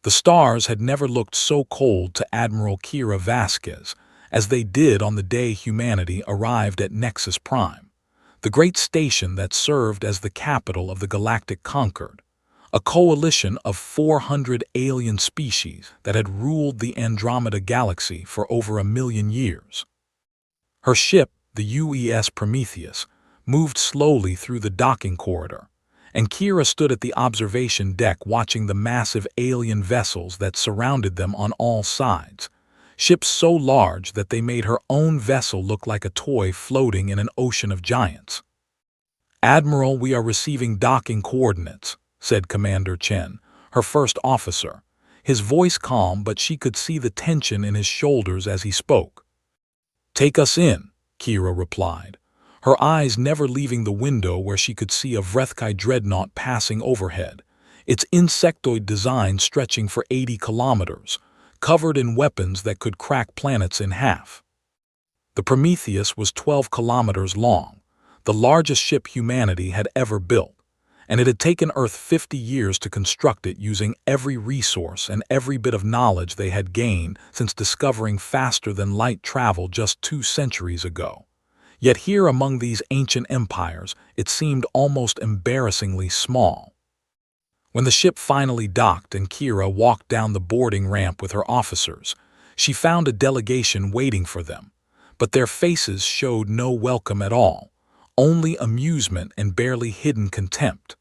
The stars had never looked so cold to Admiral Kira Vasquez as they did on the day humanity arrived at Nexus Prime, the great station that served as the capital of the Galactic Concord, a coalition of 400 alien species that had ruled the Andromeda Galaxy for over 1,000,000 years. Her ship, the UES Prometheus, moved slowly through the docking corridor, and Kira stood at the observation deck watching the massive alien vessels that surrounded them on all sides, ships so large that they made her own vessel look like a toy floating in an ocean of giants. "Admiral, we are receiving docking coordinates," said Commander Chen, her first officer, his voice calm, but she could see the tension in his shoulders as he spoke. "Take us in," Kira replied, her eyes never leaving the window where she could see a Verath dreadnought passing overhead, its insectoid design stretching for 80 kilometers, covered in weapons that could crack planets in half. The Prometheus was 12 kilometers long, the largest ship humanity had ever built, and it had taken Earth 50 years to construct it using every resource and every bit of knowledge they had gained since discovering faster-than-light travel just 2 centuries ago. Yet here among these ancient empires, it seemed almost embarrassingly small. When the ship finally docked and Kira walked down the boarding ramp with her officers, she found a delegation waiting for them, but their faces showed no welcome at all, only amusement and barely hidden contempt.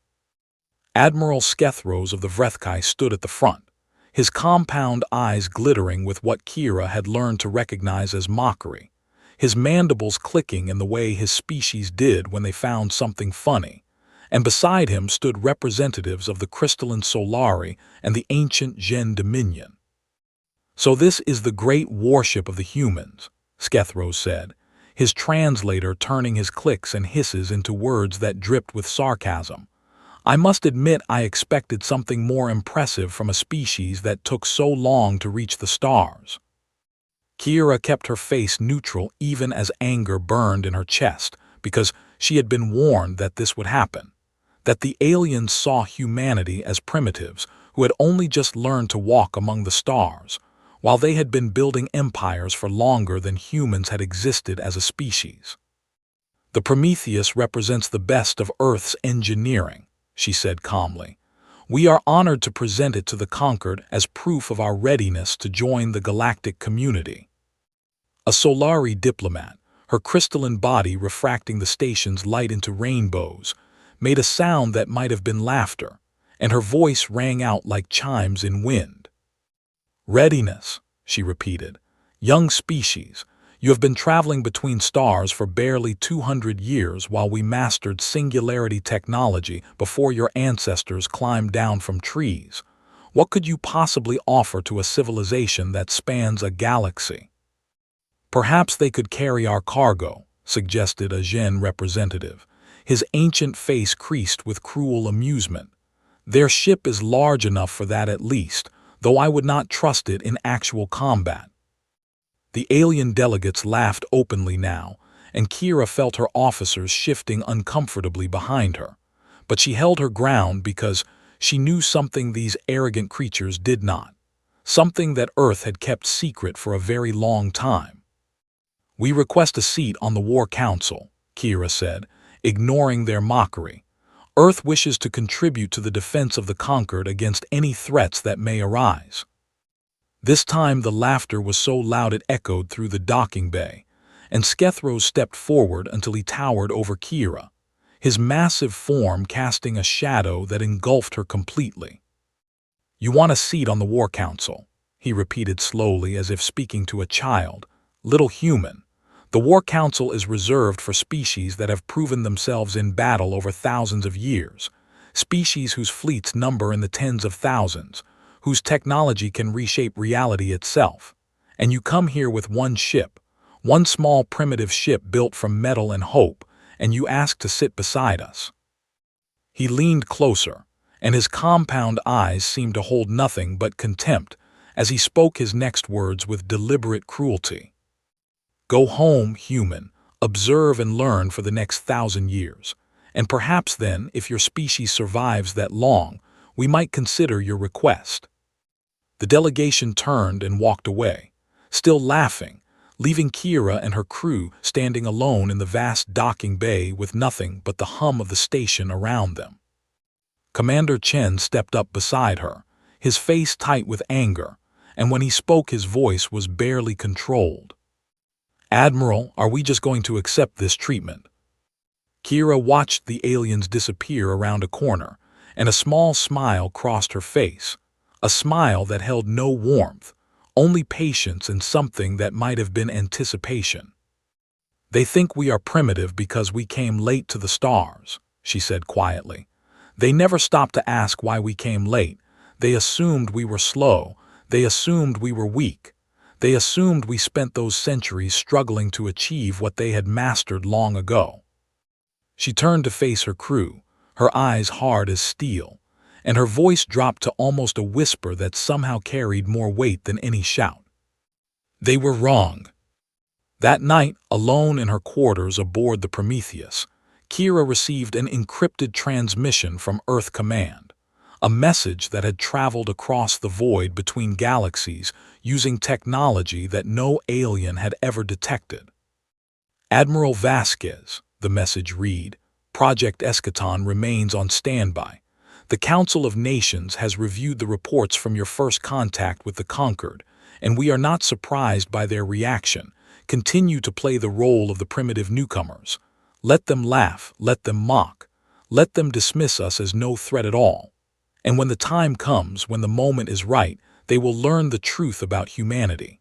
Admiral Skethros of the Verath stood at the front, his compound eyes glittering with what Kira had learned to recognize as mockery, his mandibles clicking in the way his species did when they found something funny, and beside him stood representatives of the crystalline Solari and the ancient Gen Dominion. "So this is the great warship of the humans," Skethros said, his translator turning his clicks and hisses into words that dripped with sarcasm. "I must admit I expected something more impressive from a species that took so long to reach the stars." Kira kept her face neutral even as anger burned in her chest, because she had been warned that this would happen, that the aliens saw humanity as primitives who had only just learned to walk among the stars, while they had been building empires for longer than humans had existed as a species. "The Prometheus represents the best of Earth's engineering," she said calmly. "We are honored to present it to the Conquered as proof of our readiness to join the galactic community." A Solari diplomat, her crystalline body refracting the station's light into rainbows, made a sound that might have been laughter, and her voice rang out like chimes in wind. "Readiness," she repeated. "Young species, you have been traveling between stars for barely 200 years while we mastered singularity technology before your ancestors climbed down from trees. What could you possibly offer to a civilization that spans a galaxy?" "Perhaps they could carry our cargo," suggested a Gen representative, his ancient face creased with cruel amusement. "Their ship is large enough for that at least, though I would not trust it in actual combat." The alien delegates laughed openly now, and Kira felt her officers shifting uncomfortably behind her, but she held her ground because she knew something these arrogant creatures did not, something that Earth had kept secret for a very long time. "We request a seat on the War Council," Kira said, ignoring their mockery. "Earth wishes to contribute to the defense of the Conquered against any threats that may arise." This time the laughter was so loud it echoed through the docking bay, and Skethros stepped forward until he towered over Kira, his massive form casting a shadow that engulfed her completely. "You want a seat on the War Council," he repeated slowly as if speaking to a child. "Little human, the War Council is reserved for species that have proven themselves in battle over thousands of years, species whose fleets number in the tens of thousands, whose technology can reshape reality itself. And you come here with one ship, one small primitive ship built from metal and hope, and you ask to sit beside us." He leaned closer, and his compound eyes seemed to hold nothing but contempt as he spoke his next words with deliberate cruelty. "Go home, human, observe and learn for the next 1,000 years, and perhaps then, if your species survives that long, we might consider your request." The delegation turned and walked away, still laughing, leaving Kira and her crew standing alone in the vast docking bay with nothing but the hum of the station around them. Commander Chen stepped up beside her, his face tight with anger, and when he spoke his voice was barely controlled. "Admiral, are we just going to accept this treatment?" Kira watched the aliens disappear around a corner, and a small smile crossed her face, a smile that held no warmth, only patience and something that might have been anticipation. "They think we are primitive because we came late to the stars," she said quietly. "They never stopped to ask why we came late. They assumed we were slow. They assumed we were weak. They assumed we spent those centuries struggling to achieve what they had mastered long ago." She turned to face her crew, her eyes hard as steel, and her voice dropped to almost a whisper that somehow carried more weight than any shout. "They were wrong." That night, alone in her quarters aboard the Prometheus, Kira received an encrypted transmission from Earth Command, a message that had traveled across the void between galaxies using technology that no alien had ever detected. "Admiral Vasquez," the message read, "Project Escaton remains on standby. The Council of Nations has reviewed the reports from your first contact with the Conquered, and we are not surprised by their reaction. Continue to play the role of the primitive newcomers. Let them laugh, let them mock, let them dismiss us as no threat at all. And when the time comes, when the moment is right, they will learn the truth about humanity."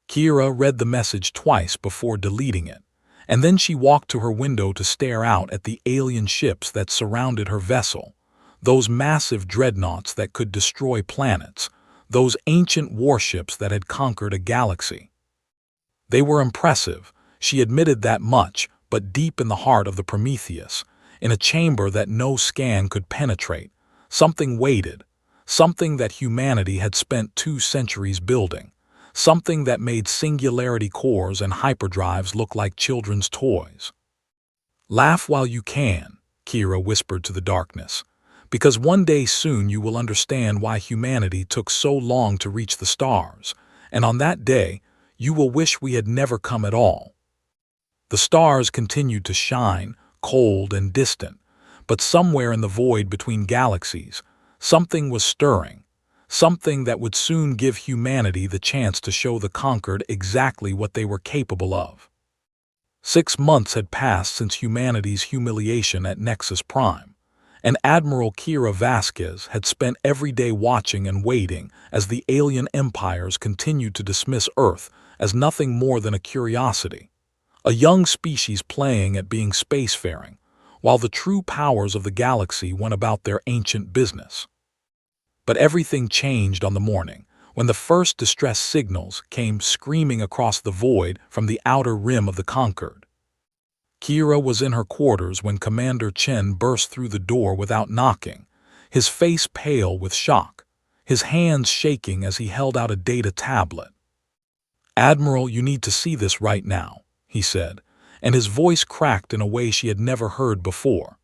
Kira read the message twice before deleting it, and then she walked to her window to stare out at the alien ships that surrounded her vessel, those massive dreadnoughts that could destroy planets, those ancient warships that had conquered a galaxy. They were impressive, she admitted that much, but deep in the heart of the Prometheus, in a chamber that no scan could penetrate, something waited, something that humanity had spent 2 centuries building, something that made singularity cores and hyperdrives look like children's toys. "Laugh while you can," Kira whispered to the darkness, "because one day soon you will understand why humanity took so long to reach the stars, and on that day, you will wish we had never come at all." The stars continued to shine, cold and distant, but somewhere in the void between galaxies, something was stirring, something that would soon give humanity the chance to show the Conquered exactly what they were capable of. 6 months had passed since humanity's humiliation at Nexus Prime, and Admiral Kira Vasquez had spent every day watching and waiting as the alien empires continued to dismiss Earth as nothing more than a curiosity, a young species playing at being spacefaring, while the true powers of the galaxy went about their ancient business. But everything changed on the morning when the first distress signals came screaming across the void from the outer rim of the Conquered. Kira was in her quarters when Commander Chen burst through the door without knocking, his face pale with shock, his hands shaking as he held out a data tablet. "Admiral, you need to see this right now," he said, and his voice cracked in a way she had never heard before.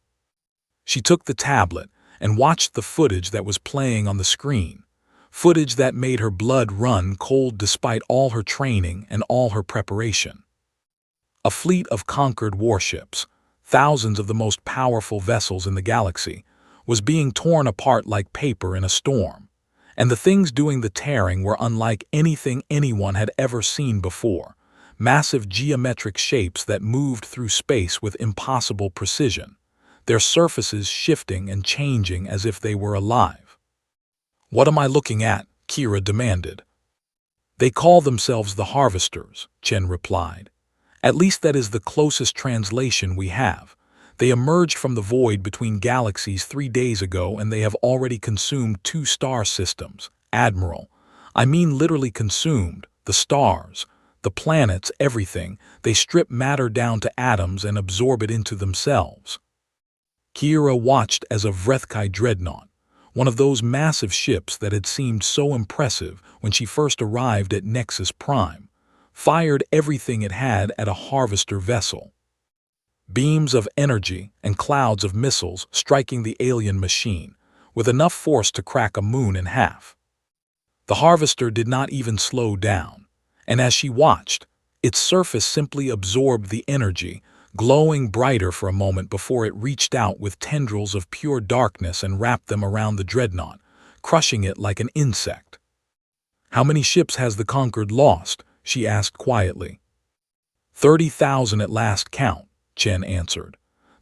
She took the tablet and watched the footage that was playing on the screen, footage that made her blood run cold despite all her training and all her preparation. A fleet of conquered warships, thousands of the most powerful vessels in the galaxy, was being torn apart like paper in a storm, and the things doing the tearing were unlike anything anyone had ever seen before, massive geometric shapes that moved through space with impossible precision, their surfaces shifting and changing as if they were alive. "What am I looking at?" Kira demanded. "They call themselves the Harvesters," Chen replied. "At least that is the closest translation we have. They emerged from the void between galaxies 3 days ago and they have already consumed 2 star systems, Admiral. I mean literally consumed, the stars, the planets, everything. They strip matter down to atoms and absorb it into themselves." Kira watched as a Verath dreadnought, one of those massive ships that had seemed so impressive when she first arrived at Nexus Prime, fired everything it had at a harvester vessel. Beams of energy and clouds of missiles striking the alien machine, with enough force to crack a moon in half. The harvester did not even slow down, and as she watched, its surface simply absorbed the energy, glowing brighter for a moment before it reached out with tendrils of pure darkness and wrapped them around the dreadnought, crushing it like an insect. "How many ships has the Conquered lost?" she asked quietly. 30,000 at last count, Chen answered.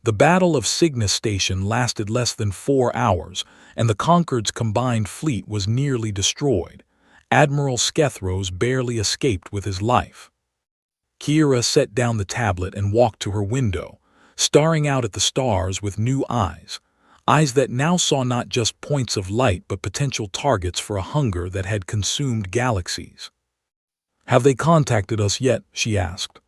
The Battle of Cygnus Station lasted less than 4 hours, and the Conquered's combined fleet was nearly destroyed. Admiral Skethros barely escaped with his life. Kira set down the tablet and walked to her window, staring out at the stars with new eyes that now saw not just points of light but potential targets for a hunger that had consumed galaxies. "Have they contacted us yet?" she asked.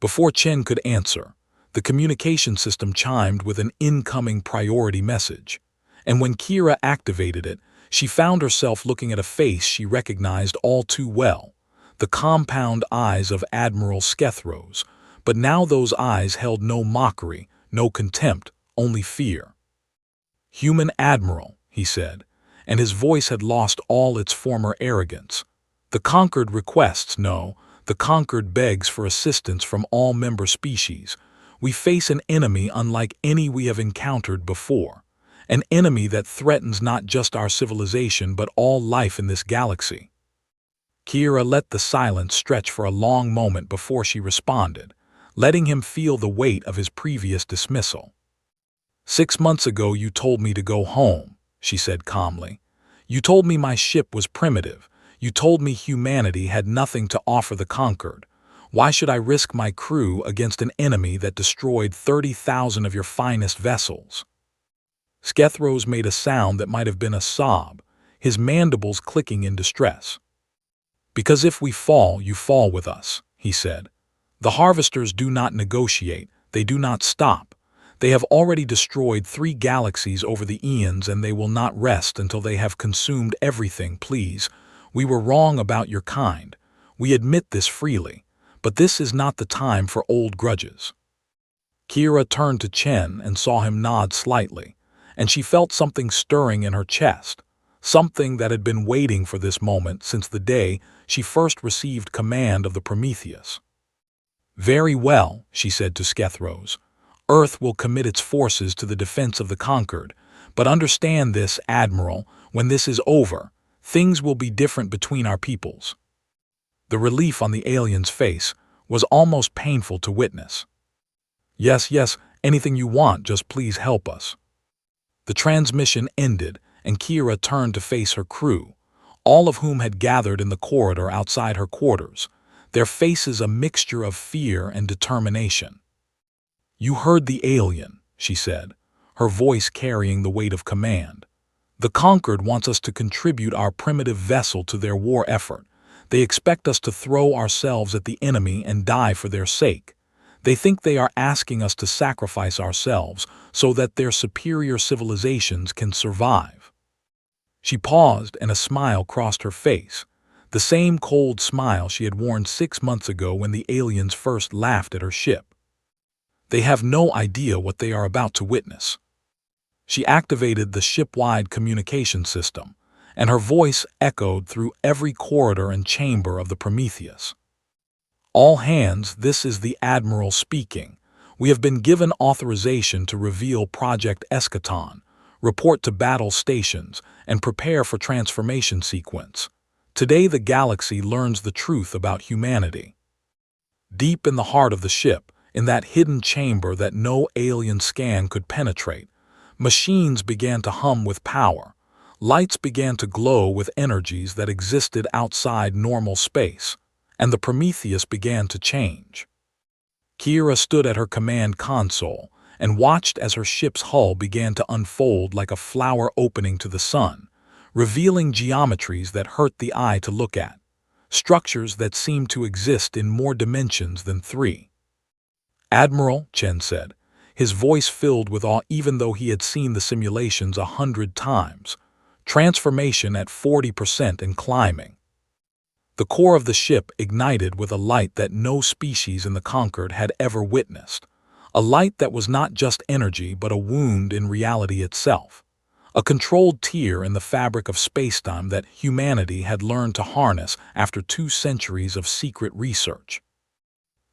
Before Chen could answer, the communication system chimed with an incoming priority message, and when Kira activated it, she found herself looking at a face she recognized all too well, the compound eyes of Admiral Skethros, but now those eyes held no mockery, no contempt, only fear. "Human Admiral," he said, and his voice had lost all its former arrogance. "The Conquered requests no, the Conquered begs for assistance from all member species. We face an enemy unlike any we have encountered before, an enemy that threatens not just our civilization but all life in this galaxy." Kira let the silence stretch for a long moment before she responded, letting him feel the weight of his previous dismissal. "6 months ago you told me to go home," she said calmly. "You told me my ship was primitive. You told me humanity had nothing to offer the Conquered. Why should I risk my crew against an enemy that destroyed 30,000 of your finest vessels?" Skethros made a sound that might have been a sob, his mandibles clicking in distress. "Because if we fall, you fall with us," he said. "The harvesters do not negotiate, they do not stop. They have already destroyed 3 galaxies over the eons, and they will not rest until they have consumed everything. Please, we were wrong about your kind. We admit this freely. But this is not the time for old grudges." Kira turned to Chen and saw him nod slightly, and she felt something stirring in her chest, something that had been waiting for this moment since the day she first received command of the Prometheus. "Very well," she said to Skethros. "Earth will commit its forces to the defense of the Conquered, but understand this, Admiral, when this is over, things will be different between our peoples." The relief on the alien's face was almost painful to witness. Yes, anything you want, just please help us." The transmission ended, and Kira turned to face her crew, all of whom had gathered in the corridor outside her quarters, their faces a mixture of fear and determination. "You heard the alien," she said, her voice carrying the weight of command. "The Conquered wants us to contribute our primitive vessel to their war effort. They expect us to throw ourselves at the enemy and die for their sake. They think they are asking us to sacrifice ourselves so that their superior civilizations can survive." She paused and a smile crossed her face, the same cold smile she had worn 6 months ago when the aliens first laughed at her ship. "They have no idea what they are about to witness." She activated the ship-wide communication system, and her voice echoed through every corridor and chamber of the Prometheus. "All hands, this is the Admiral speaking. We have been given authorization to reveal Project Escaton, report to battle stations, and prepare for transformation sequence. Today the galaxy learns the truth about humanity." Deep in the heart of the ship, in that hidden chamber that no alien scan could penetrate, machines began to hum with power. Lights began to glow with energies that existed outside normal space, and the Prometheus began to change. Kira stood at her command console and watched as her ship's hull began to unfold like a flower opening to the sun, revealing geometries that hurt the eye to look at, structures that seemed to exist in more dimensions than 3. "Admiral," Chen said, his voice filled with awe even though he had seen the simulations 100 times. "Transformation at 40% and climbing." The core of the ship ignited with a light that no species in the Conquered had ever witnessed, a light that was not just energy but a wound in reality itself, a controlled tear in the fabric of spacetime that humanity had learned to harness after 2 centuries of secret research.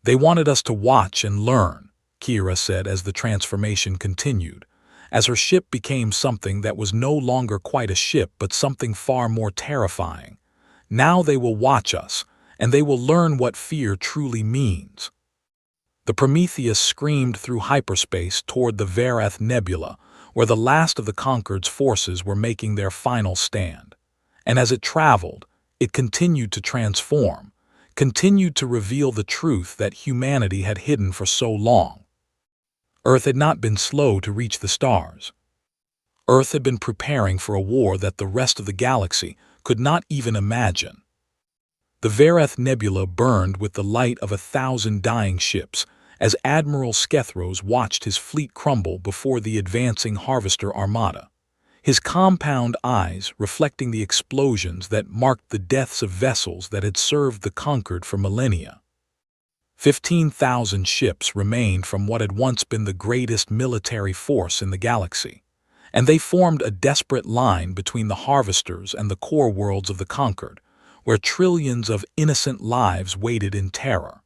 "They wanted us to watch and learn," Kira said as the transformation continued, as her ship became something that was no longer quite a ship but something far more terrifying. "Now they will watch us, and they will learn what fear truly means." The Prometheus screamed through hyperspace toward the Verath Nebula, where the last of the Conquered's forces were making their final stand. And as it traveled, it continued to transform, continued to reveal the truth that humanity had hidden for so long. Earth had not been slow to reach the stars. Earth had been preparing for a war that the rest of the galaxy could not even imagine. The Verath Nebula burned with the light of 1,000 dying ships as Admiral Skethros watched his fleet crumble before the advancing Harvester Armada, his compound eyes reflecting the explosions that marked the deaths of vessels that had served the Conquered for millennia. 15,000 ships remained from what had once been the greatest military force in the galaxy, and they formed a desperate line between the Harvesters and the core worlds of the Conquered, where trillions of innocent lives waited in terror.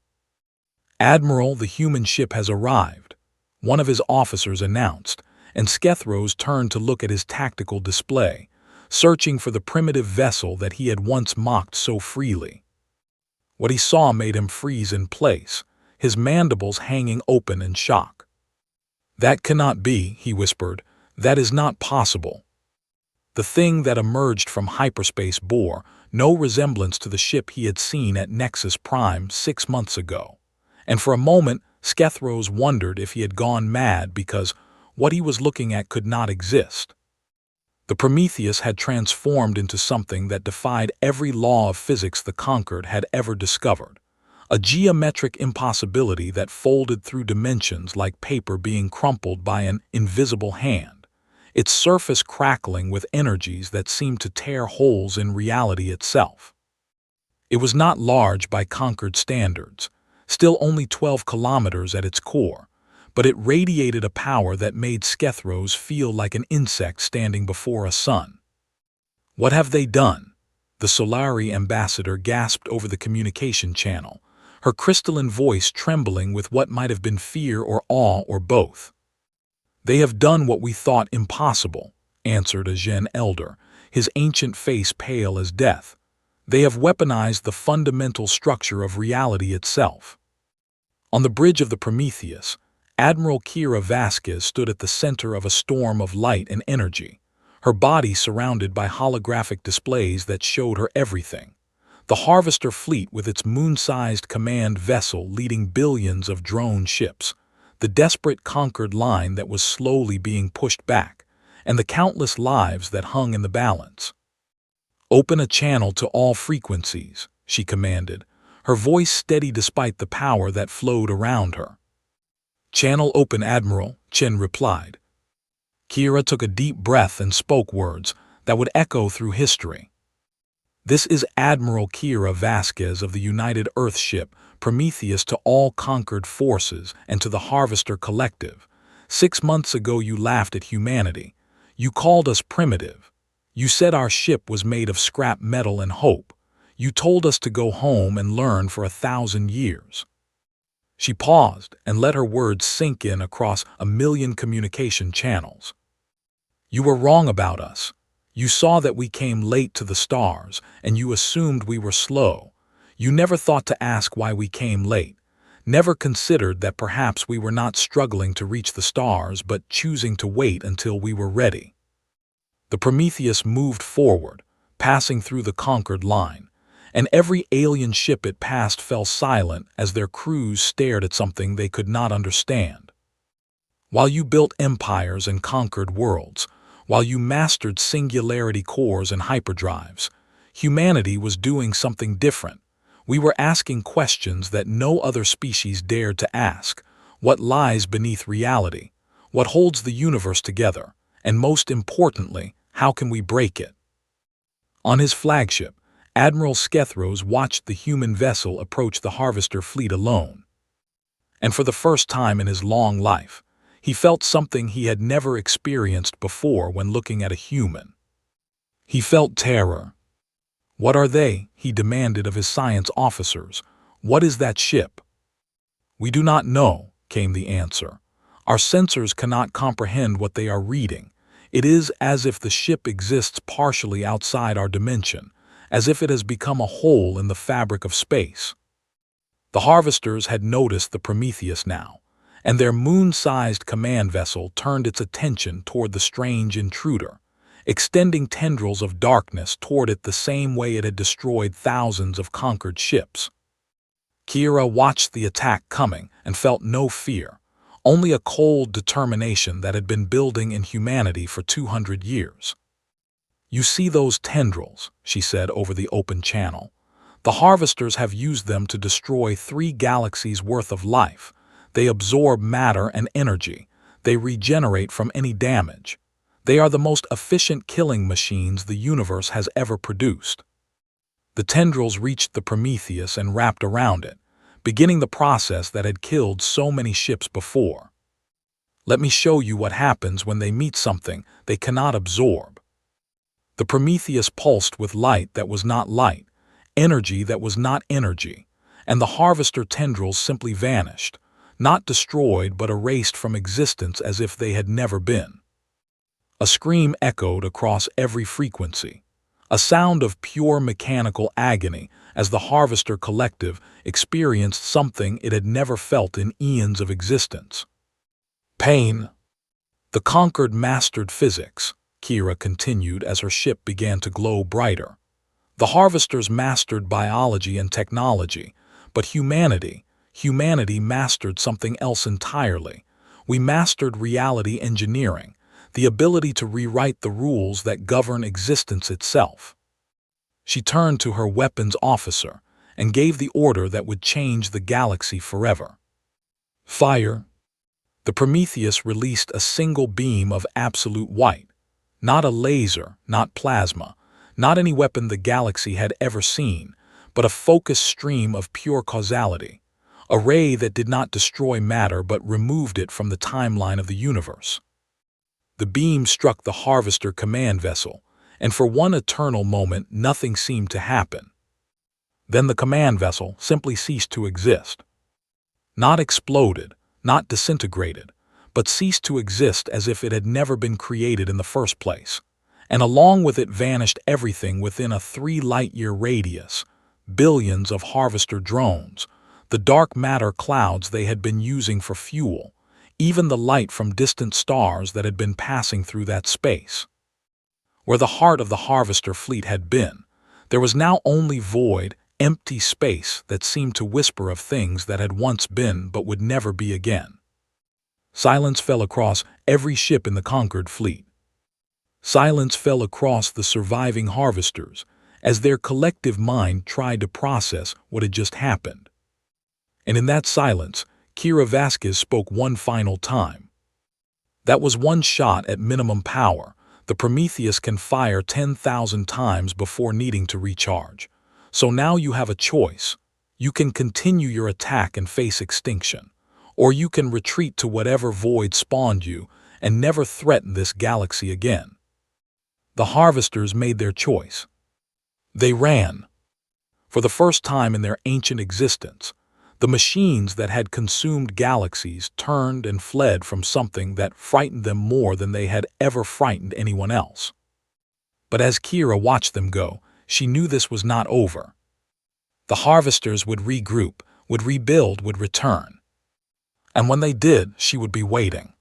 "Admiral, the human ship has arrived," one of his officers announced, and Skethros turned to look at his tactical display, searching for the primitive vessel that he had once mocked so freely. What he saw made him freeze in place, his mandibles hanging open in shock. "That cannot be," he whispered. "That is not possible." The thing that emerged from hyperspace bore no resemblance to the ship he had seen at Nexus Prime 6 months ago, and for a moment Skethros wondered if he had gone mad because what he was looking at could not exist. The Prometheus had transformed into something that defied every law of physics the Conquered had ever discovered, a geometric impossibility that folded through dimensions like paper being crumpled by an invisible hand, its surface crackling with energies that seemed to tear holes in reality itself. It was not large by Conquered standards, still only 12 kilometers at its core, but it radiated a power that made Skethros feel like an insect standing before a sun. "What have they done?" the Solari ambassador gasped over the communication channel, her crystalline voice trembling with what might have been fear or awe or both. "They have done what we thought impossible," answered a Gen elder, his ancient face pale as death. "They have weaponized the fundamental structure of reality itself." On the bridge of the Prometheus, Admiral Kira Vasquez stood at the center of a storm of light and energy, her body surrounded by holographic displays that showed her everything. The Harvester fleet with its moon-sized command vessel leading billions of drone ships, the desperate Conquered line that was slowly being pushed back, and the countless lives that hung in the balance. "Open a channel to all frequencies," she commanded, her voice steady despite the power that flowed around her. "Channel open, Admiral," Chen replied. Kira took a deep breath and spoke words that would echo through history. "This is Admiral Kira Vasquez of the United Earth ship Prometheus to all Conquered forces and to the Harvester Collective. 6 months ago you laughed at humanity. You called us primitive. You said our ship was made of scrap metal and hope. You told us to go home and learn for 1,000 years. She paused and let her words sink in across 1,000,000 communication channels. "You were wrong about us. You saw that we came late to the stars, and you assumed we were slow. You never thought to ask why we came late, never considered that perhaps we were not struggling to reach the stars but choosing to wait until we were ready." The Prometheus moved forward, passing through the Conquered line, and every alien ship it passed fell silent as their crews stared at something they could not understand. "While you built empires and conquered worlds, while you mastered singularity cores and hyperdrives, humanity was doing something different. We were asking questions that no other species dared to ask. What lies beneath reality? What holds the universe together? And most importantly, how can we break it?" On his flagship, Admiral Skethros watched the human vessel approach the Harvester fleet alone. And for the first time in his long life, He felt something he had never experienced before when looking at a human. He felt terror. "What are they?" he demanded of his science officers. "What is that ship?" "We do not know," came the answer. "Our sensors cannot comprehend what they are reading. It is as if the ship exists partially outside our dimension, as if it has become a hole in the fabric of space." The harvesters had noticed the Prometheus now, and their moon-sized command vessel turned its attention toward the strange intruder, extending tendrils of darkness toward it the same way it had destroyed thousands of conquered ships. Kira watched the attack coming and felt no fear, only a cold determination that had been building in humanity for 200 years. "You see those tendrils," she said over the open channel. "The harvesters have used them to destroy 3 galaxies' worth of life. They absorb matter and energy. They regenerate from any damage. They are the most efficient killing machines the universe has ever produced." The tendrils reached the Prometheus and wrapped around it, beginning the process that had killed so many ships before. "Let me show you what happens when they meet something they cannot absorb." The Prometheus pulsed with light that was not light, energy that was not energy, and the harvester tendrils simply vanished, not destroyed but erased from existence as if they had never been. A scream echoed across every frequency, a sound of pure mechanical agony as the Harvester Collective experienced something it had never felt in eons of existence. "Pain." "The conquered mastered physics," Kira continued as her ship began to glow brighter. "The Harvesters mastered biology and technology, but humanity mastered something else entirely. We mastered reality engineering, the ability to rewrite the rules that govern existence itself." She turned to her weapons officer and gave the order that would change the galaxy forever. "Fire." The Prometheus released a single beam of absolute white, not a laser, not plasma, not any weapon the galaxy had ever seen, but a focused stream of pure causality, a ray that did not destroy matter but removed it from the timeline of the universe. The beam struck the Harvester command vessel, and for one eternal moment nothing seemed to happen. Then the command vessel simply ceased to exist. Not exploded, not disintegrated, but ceased to exist as if it had never been created in the first place. And along with it vanished everything within a 3-light-year radius, billions of Harvester drones, the dark matter clouds they had been using for fuel, even the light from distant stars that had been passing through that space. Where the heart of the Harvester fleet had been, there was now only void, empty space that seemed to whisper of things that had once been but would never be again. Silence fell across every ship in the conquered fleet. Silence fell across the surviving Harvesters as their collective mind tried to process what had just happened. And in that silence, Kira Vasquez spoke one final time. "That was one shot at minimum power. The Prometheus can fire 10,000 times before needing to recharge. So now you have a choice. You can continue your attack and face extinction, or you can retreat to whatever void spawned you and never threaten this galaxy again." The Harvesters made their choice. They ran. For the first time in their ancient existence, the machines that had consumed galaxies turned and fled from something that frightened them more than they had ever frightened anyone else. But as Kira watched them go, she knew this was not over. The Harvesters would regroup, would rebuild, would return. And when they did, she would be waiting.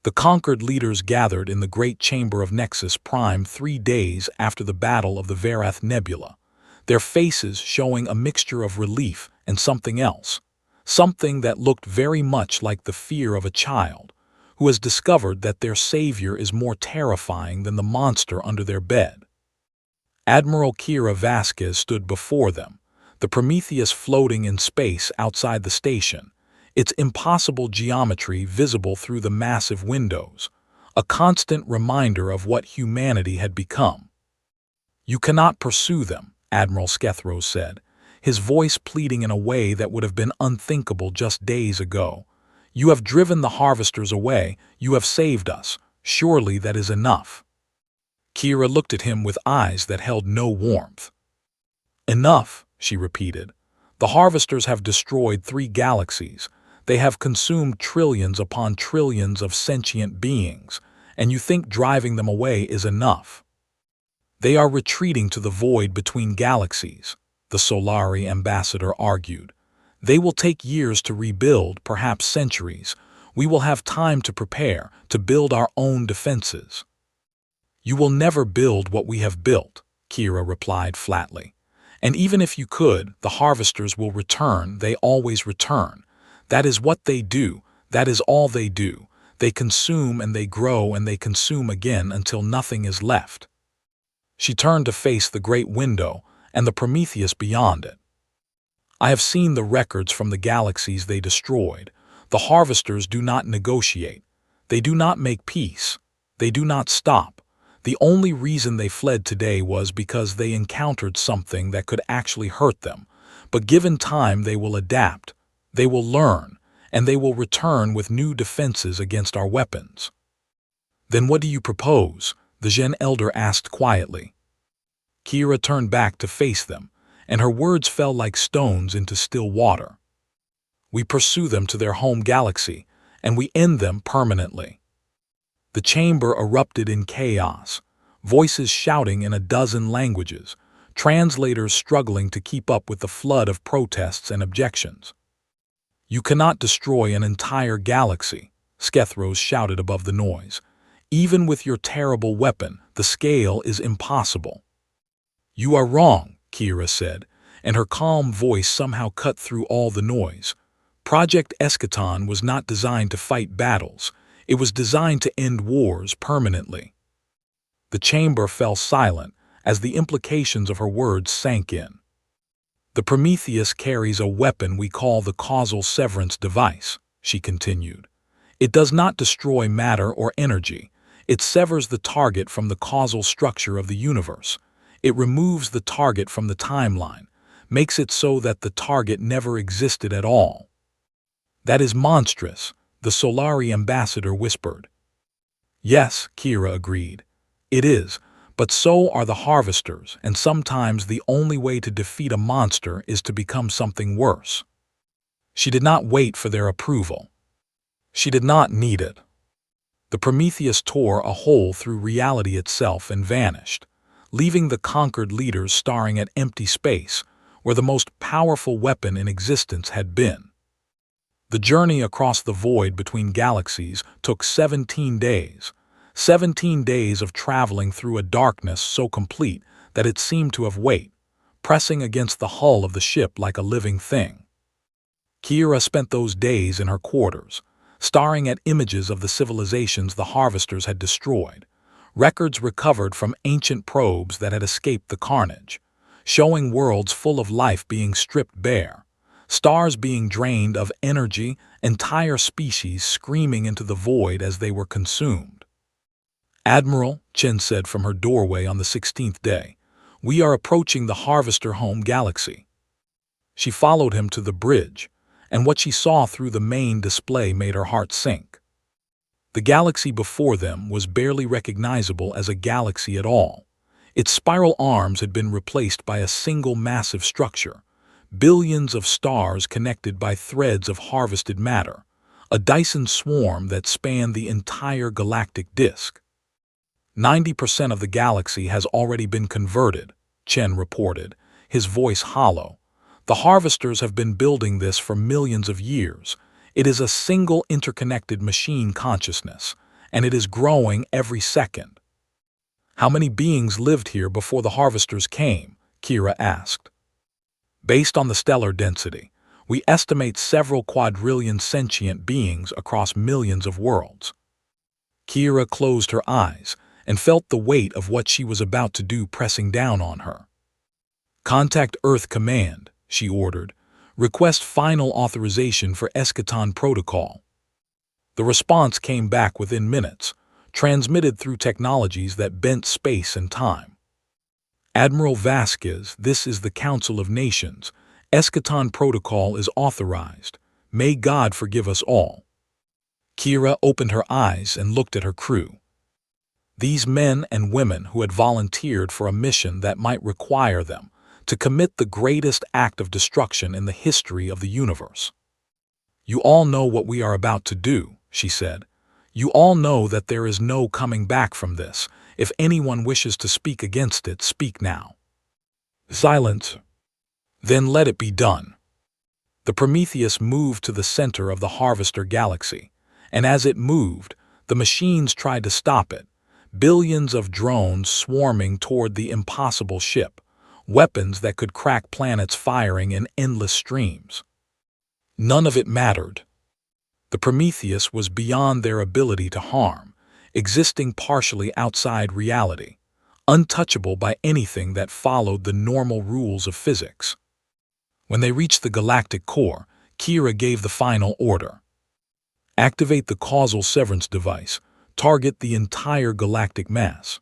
The conquered leaders gathered in the great chamber of Nexus Prime 3 days after the battle of the Verath Nebula, their faces showing a mixture of relief and something else, something that looked very much like the fear of a child who has discovered that their savior is more terrifying than the monster under their bed. Admiral Kira Vasquez stood before them, the Prometheus floating in space outside the station, its impossible geometry visible through the massive windows, a constant reminder of what humanity had become. "You cannot pursue them," Admiral Skethros said, his voice pleading in a way that would have been unthinkable just days ago. You have driven the harvesters away, you have saved us. Surely that is enough." Kira looked at him with eyes that held no warmth. "Enough," she repeated. "The harvesters have destroyed 3 galaxies. They have consumed trillions upon trillions of sentient beings, and you think driving them away is enough. They are retreating to the void between galaxies," the Solari ambassador argued. "They will take years to rebuild, perhaps centuries. We will have time to prepare, to build our own defenses." "You will never build what we have built," Kira replied flatly. "And even if you could, the harvesters will return. They always return. That is what they do. That is all they do. They consume and they grow and they consume again until nothing is left." She turned to face the great window and the Prometheus beyond it. "I have seen the records from the galaxies they destroyed. The harvesters do not negotiate. They do not make peace. They do not stop. The only reason they fled today was because they encountered something that could actually hurt them. But given time, they will adapt. They will learn, and they will return with new defenses against our weapons." "Then what do you propose?" the Gen Elder asked quietly. Kira turned back to face them, and her words fell like stones into still water. "We pursue them to their home galaxy, and we end them permanently." The chamber erupted in chaos, voices shouting in a dozen languages, translators struggling to keep up with the flood of protests and objections. "You cannot destroy an entire galaxy," Skethros shouted above the noise. "Even with your terrible weapon, the scale is impossible." "You are wrong," Kira said, and her calm voice somehow cut through all the noise. "Project Escaton was not designed to fight battles. It was designed to end wars permanently." The chamber fell silent as the implications of her words sank in. "The Prometheus carries a weapon we call the causal severance device," she continued. "It does not destroy matter or energy. It severs the target from the causal structure of the universe. It removes the target from the timeline, makes it so that the target never existed at all." "That is monstrous," the Solari ambassador whispered. "Yes," Kira agreed. "It is, but so are the harvesters, and sometimes the only way to defeat a monster is to become something worse." She did not wait for their approval. She did not need it. The Prometheus tore a hole through reality itself and vanished, leaving the conquered leaders staring at empty space, where the most powerful weapon in existence had been. The journey across the void between galaxies took 17 days. 17 days of traveling through a darkness so complete that it seemed to have weight, pressing against the hull of the ship like a living thing. Kira spent those days in her quarters, staring at images of the civilizations the harvesters had destroyed, records recovered from ancient probes that had escaped the carnage, showing worlds full of life being stripped bare, stars being drained of energy, entire species screaming into the void as they were consumed. "Admiral," Chen said from her doorway on the 16th day, "we are approaching the Harvester home galaxy." She followed him to the bridge, and what she saw through the main display made her heart sink. The galaxy before them was barely recognizable as a galaxy at all. Its spiral arms had been replaced by a single massive structure, billions of stars connected by threads of harvested matter, a Dyson swarm that spanned the entire galactic disk. 90% of the galaxy has already been converted, Chen reported, his voice hollow. The harvesters have been building this for millions of years. It is a single interconnected machine consciousness, and it is growing every second. "How many beings lived here before the harvesters came?" Kira asked. "Based on the stellar density, we estimate several quadrillion sentient beings across millions of worlds." Kira closed her eyes and felt the weight of what she was about to do pressing down on her. "Contact Earth Command," she ordered. "Request final authorization for Escaton Protocol." The response came back within minutes, transmitted through technologies that bent space and time. "Admiral Vasquez, this is the Council of Nations. Escaton Protocol is authorized. May God forgive us all." Kira opened her eyes and looked at her crew. These men and women who had volunteered for a mission that might require them to commit the greatest act of destruction in the history of the universe. "You all know what we are about to do," she said. "You all know that there is no coming back from this. If anyone wishes to speak against it, speak now." Silence. "Then let it be done." The Prometheus moved to the center of the Harvester galaxy, and as it moved, the machines tried to stop it, billions of drones swarming toward the impossible ship, weapons that could crack planets firing in endless streams. None of it mattered. The Prometheus was beyond their ability to harm, existing partially outside reality, untouchable by anything that followed the normal rules of physics. When they reached the galactic core, Kira gave the final order. "Activate the causal severance device. Target the entire galactic mass."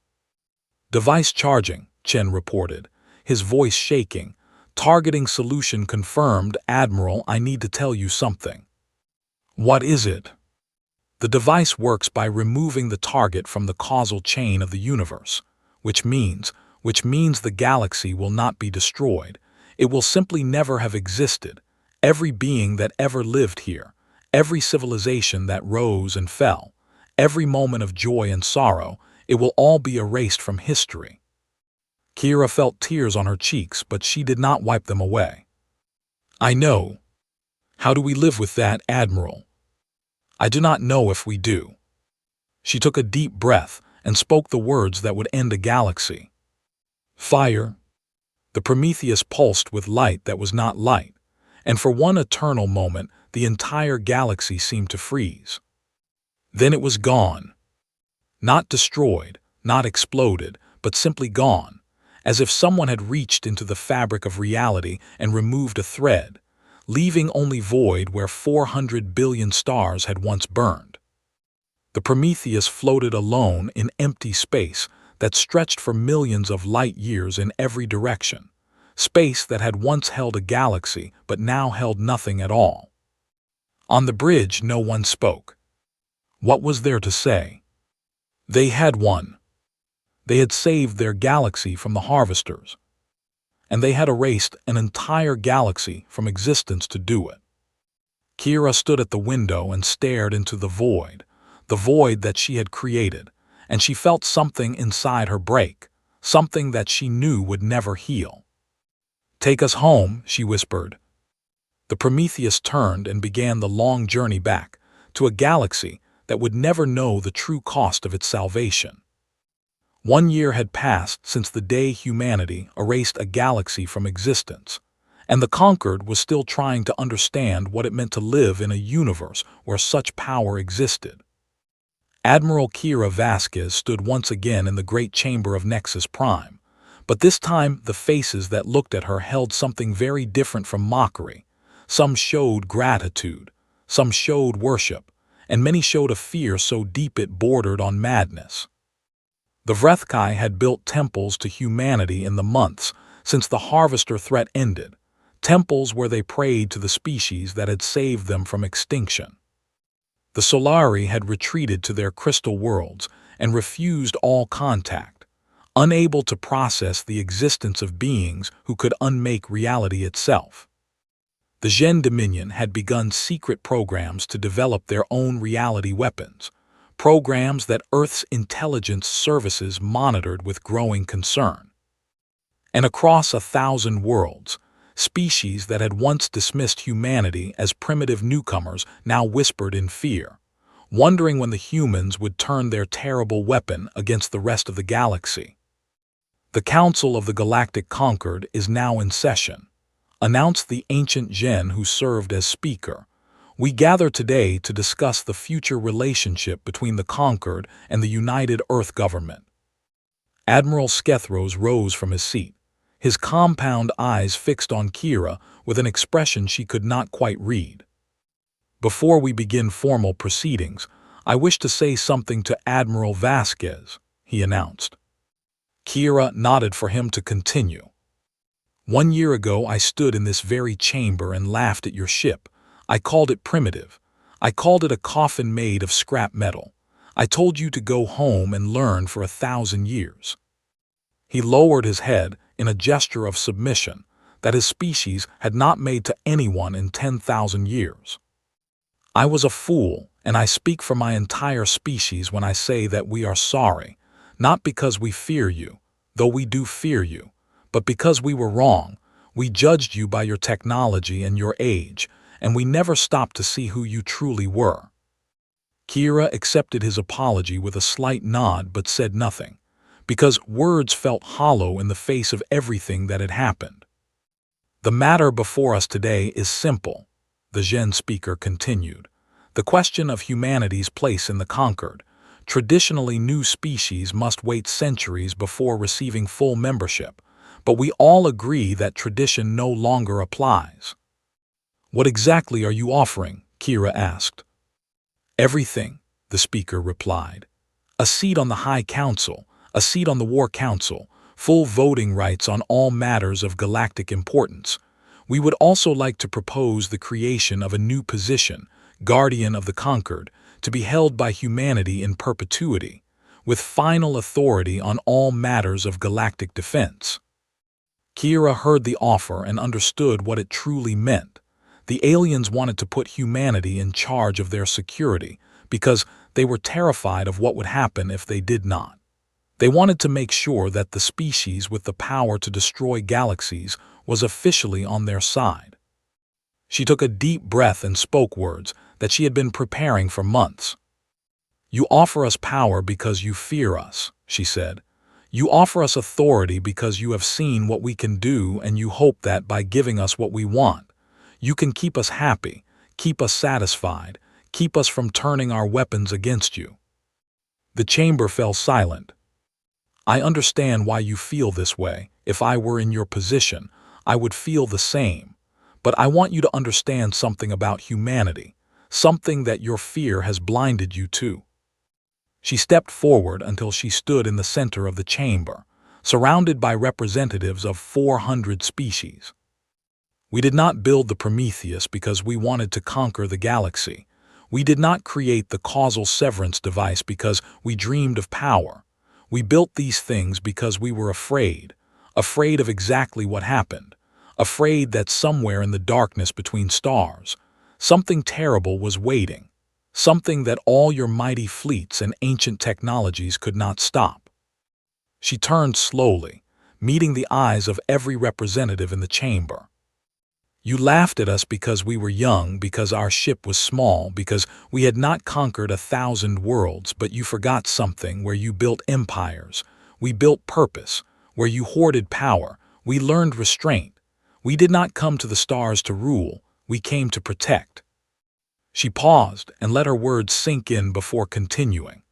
"Device charging," Chen reported, his voice shaking. "Targeting solution confirmed, Admiral. I need to tell you something." "What is it?" "The device works by removing the target from the causal chain of the universe, which means the galaxy will not be destroyed. It will simply never have existed. Every being that ever lived here, every civilization that rose and fell, every moment of joy and sorrow, it will all be erased from history." Kira felt tears on her cheeks, but she did not wipe them away. "I know. How do we live with that, Admiral?" "I do not know if we do." She took a deep breath and spoke the words that would end a galaxy. "Fire." The Prometheus pulsed with light that was not light, and for one eternal moment the entire galaxy seemed to freeze. Then it was gone. Not destroyed, not exploded, but simply gone, as if someone had reached into the fabric of reality and removed a thread, leaving only void where 400 billion stars had once burned. The Prometheus floated alone in empty space that stretched for millions of light years in every direction, space that had once held a galaxy but now held nothing at all. On the bridge, no one spoke. What was there to say? They had won. They had saved their galaxy from the Harvesters, and they had erased an entire galaxy from existence to do it. Kira stood at the window and stared into the void that she had created, and she felt something inside her break, something that she knew would never heal. "Take us home," she whispered. The Prometheus turned and began the long journey back to a galaxy that would never know the true cost of its salvation. 1 year had passed since the day humanity erased a galaxy from existence, and the conquered was still trying to understand what it meant to live in a universe where such power existed. Admiral Kira Vasquez stood once again in the great chamber of Nexus Prime, but this time the faces that looked at her held something very different from mockery. Some showed gratitude, some showed worship, and many showed a fear so deep it bordered on madness. The Verath had built temples to humanity in the months since the Harvester threat ended, temples where they prayed to the species that had saved them from extinction. The Solari had retreated to their crystal worlds and refused all contact, unable to process the existence of beings who could unmake reality itself. The Gen Dominion had begun secret programs to develop their own reality weapons, programs that Earth's intelligence services monitored with growing concern. And across 1,000 worlds, species that had once dismissed humanity as primitive newcomers now whispered in fear, wondering when the humans would turn their terrible weapon against the rest of the galaxy. "The Council of the Galactic Conquered is now in session," announced the ancient Gen who served as speaker. "We gather today to discuss the future relationship between the Conquered and the United Earth Government." Admiral Skethros rose from his seat, his compound eyes fixed on Kira with an expression she could not quite read. "Before we begin formal proceedings, I wish to say something to Admiral Vasquez," he announced. Kira nodded for him to continue. "1 year ago I stood in this very chamber and laughed at your ship. I called it primitive. I called it a coffin made of scrap metal. I told you to go home and learn for 1,000 years." He lowered his head in a gesture of submission that his species had not made to anyone in 10,000 years. "I was a fool, and I speak for my entire species when I say that we are sorry, not because we fear you, though we do fear you, but because we were wrong. We judged you by your technology and your age, and we never stopped to see who you truly were." Kira accepted his apology with a slight nod but said nothing, because words felt hollow in the face of everything that had happened. "The matter before us today is simple," the Gen speaker continued. "The question of humanity's place in the conquered. Traditionally, new species must wait centuries before receiving full membership, but we all agree that tradition no longer applies." "What exactly are you offering?" Kira asked. "Everything," the speaker replied. "A seat on the High Council, a seat on the War Council, full voting rights on all matters of galactic importance. We would also like to propose the creation of a new position, Guardian of the Conquered, to be held by humanity in perpetuity, with final authority on all matters of galactic defense." Kira heard the offer and understood what it truly meant. The aliens wanted to put humanity in charge of their security because they were terrified of what would happen if they did not. They wanted to make sure that the species with the power to destroy galaxies was officially on their side. She took a deep breath and spoke words that she had been preparing for months. "You offer us power because you fear us," she said. "You offer us authority because you have seen what we can do, and you hope that by giving us what we want, you can keep us happy, keep us satisfied, keep us from turning our weapons against you." The chamber fell silent. "I understand why you feel this way. If I were in your position, I would feel the same. But I want you to understand something about humanity, something that your fear has blinded you to." She stepped forward until she stood in the center of the chamber, surrounded by representatives of 400 species. "We did not build the Prometheus because we wanted to conquer the galaxy. We did not create the causal severance device because we dreamed of power. We built these things because we were afraid of exactly what happened, afraid that somewhere in the darkness between stars, something terrible was waiting, something that all your mighty fleets and ancient technologies could not stop." She turned slowly, meeting the eyes of every representative in the chamber. "You laughed at us because we were young, because our ship was small, because we had not conquered 1,000 worlds, but you forgot something. Where you built empires, we built purpose. Where you hoarded power, we learned restraint. We did not come to the stars to rule, we came to protect." She paused and let her words sink in before continuing.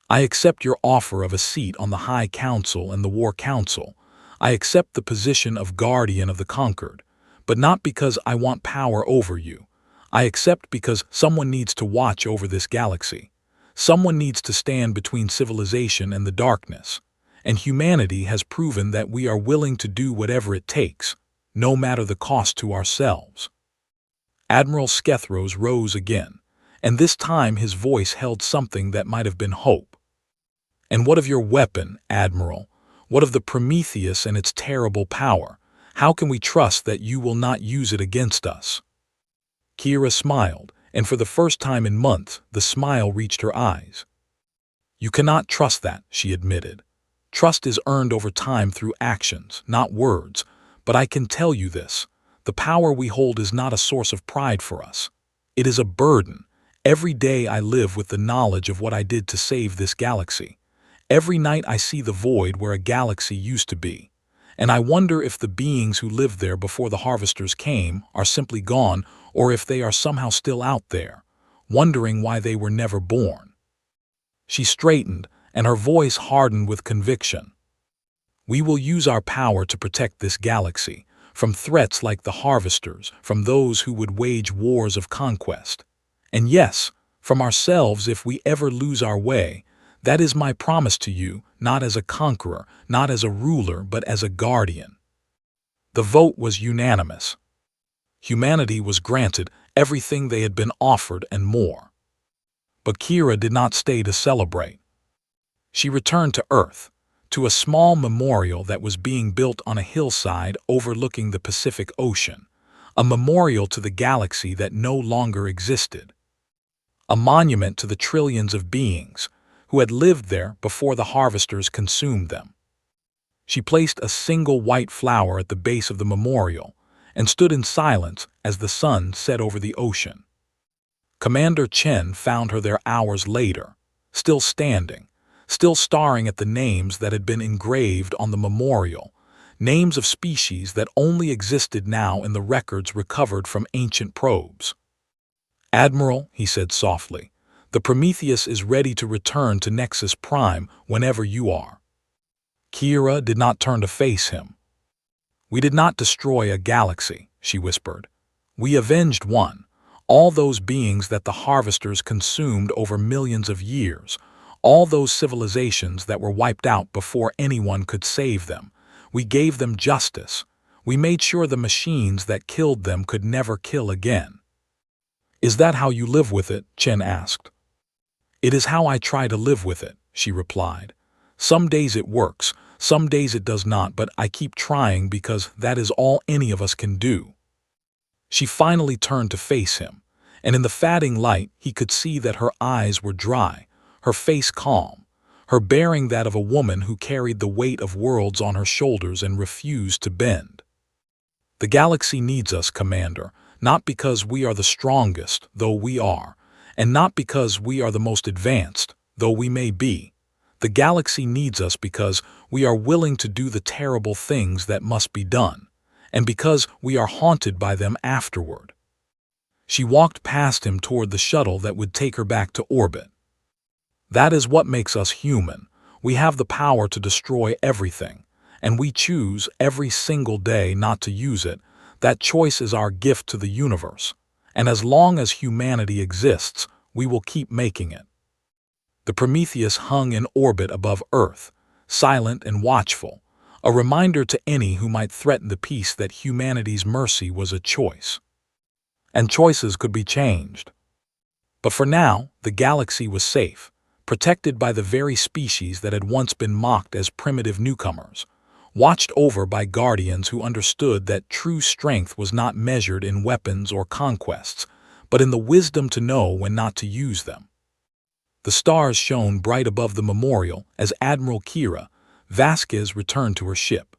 "I accept your offer of a seat on the High Council and the War Council. I accept the position of Guardian of the Conquered, but not because I want power over you. I accept because someone needs to watch over this galaxy. Someone needs to stand between civilization and the darkness. And humanity has proven that we are willing to do whatever it takes, no matter the cost to ourselves." Admiral Skethros rose again, and this time his voice held something that might have been hope. "And what of your weapon, Admiral? What of the Prometheus and its terrible power? How can we trust that you will not use it against us?" Kira smiled, and for the first time in months, the smile reached her eyes. "You cannot trust that," she admitted. "Trust is earned over time through actions, not words. But I can tell you this. The power we hold is not a source of pride for us. It is a burden. Every day I live with the knowledge of what I did to save this galaxy. Every night I see the void where a galaxy used to be. And I wonder if the beings who lived there before the harvesters came are simply gone, or if they are somehow still out there, wondering why they were never born." She straightened, and her voice hardened with conviction. "We will use our power to protect this galaxy, from threats like the harvesters, from those who would wage wars of conquest. And yes, from ourselves if we ever lose our way. That is my promise to you, not as a conqueror, not as a ruler, but as a guardian." The vote was unanimous. Humanity was granted everything they had been offered and more. But Kira did not stay to celebrate. She returned to Earth, to a small memorial that was being built on a hillside overlooking the Pacific Ocean, a memorial to the galaxy that no longer existed, a monument to the trillions of beings who had lived there before the harvesters consumed them. She placed a single white flower at the base of the memorial and stood in silence as the sun set over the ocean. Commander Chen found her there hours later, still standing, still staring at the names that had been engraved on the memorial, names of species that only existed now in the records recovered from ancient probes. "Admiral," he said softly, "the Prometheus is ready to return to Nexus Prime whenever you are." Kira did not turn to face him. "We did not destroy a galaxy," she whispered. "We avenged one, all those beings that the harvesters consumed over millions of years, all those civilizations that were wiped out before anyone could save them. We gave them justice. We made sure the machines that killed them could never kill again." "Is that how you live with it?" Chen asked. "It is how I try to live with it," she replied. "Some days it works, some days it does not, but I keep trying because that is all any of us can do." She finally turned to face him, and in the fading light he could see that her eyes were dry, her face calm, her bearing that of a woman who carried the weight of worlds on her shoulders and refused to bend. "The galaxy needs us, Commander, not because we are the strongest, though we are, and not because we are the most advanced, though we may be. The galaxy needs us because we are willing to do the terrible things that must be done, and because we are haunted by them afterward." She walked past him toward the shuttle that would take her back to orbit. "That is what makes us human. We have the power to destroy everything, and we choose every single day not to use it. That choice is our gift to the universe, and as long as humanity exists, we will keep making it." The Prometheus hung in orbit above Earth, silent and watchful, a reminder to any who might threaten the peace that humanity's mercy was a choice. And choices could be changed. But for now, the galaxy was safe, protected by the very species that had once been mocked as primitive newcomers, watched over by guardians who understood that true strength was not measured in weapons or conquests, but in the wisdom to know when not to use them. The stars shone bright above the memorial as Admiral Kira Vasquez returned to her ship.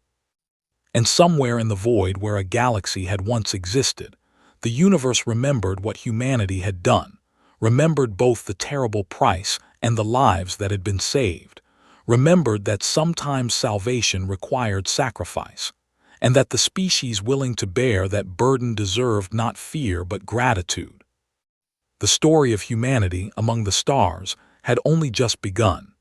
And somewhere in the void where a galaxy had once existed, the universe remembered what humanity had done, remembered both the terrible price and the lives that had been saved, remembered that sometimes salvation required sacrifice, and that the species willing to bear that burden deserved not fear but gratitude. The story of humanity among the stars had only just begun.